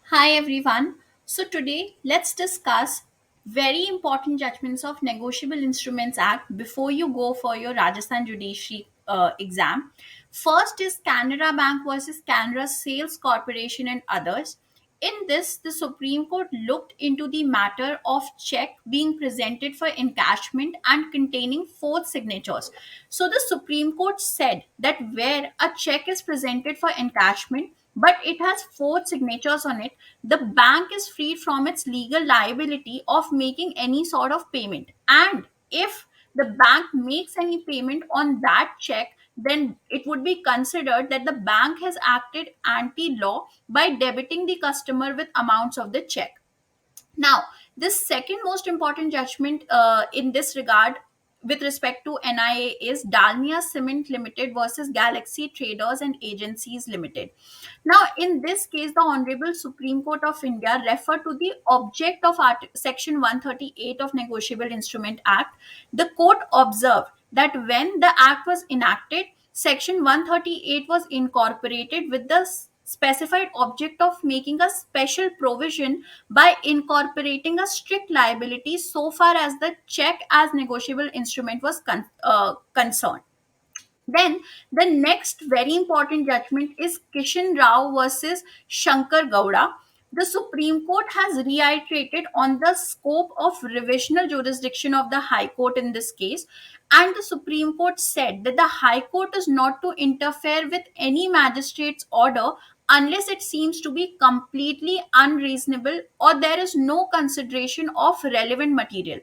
Hi everyone. So today let's discuss very important judgments of Negotiable Instruments Act before you go for your Rajasthan Judiciary exam. First is Canara Bank versus Canara Sales Corporation and others. In this, the Supreme Court looked into the matter of check being presented for encashment and containing four signatures. So the Supreme Court said that where a check is presented for encashment but it has four signatures on it, the bank is freed from its legal liability of making any sort of payment. And if the bank makes any payment on that check, then it would be considered that the bank has acted anti law by debiting the customer with amounts of the check. Now, this second most important judgment in this regard with respect to NIA is Dalmia Cement Limited versus Galaxy Traders and Agencies Limited. Now, in this case, the Honorable Supreme Court of India referred to the object of Section 138 of Negotiable Instrument Act. The court observed that when the act was enacted, Section 138 was incorporated with the specified object of making a special provision by incorporating a strict liability so far as the check as negotiable instrument was concerned. Then the next very important judgment is Kishan Rao versus Shankar Gowda. The Supreme Court has reiterated on the scope of revisional jurisdiction of the High Court in this case, and the Supreme Court said that the High Court is not to interfere with any magistrate's order unless it seems to be completely unreasonable or there is no consideration of relevant material.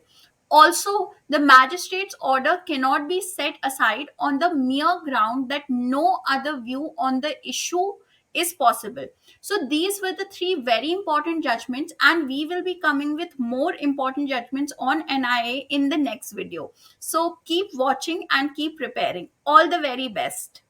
Also, the magistrate's order cannot be set aside on the mere ground that no other view on the issue is possible. So, these were the three very important judgments, and we will be coming with more important judgments on NIA in the next video. So, keep watching and keep preparing. All the very best.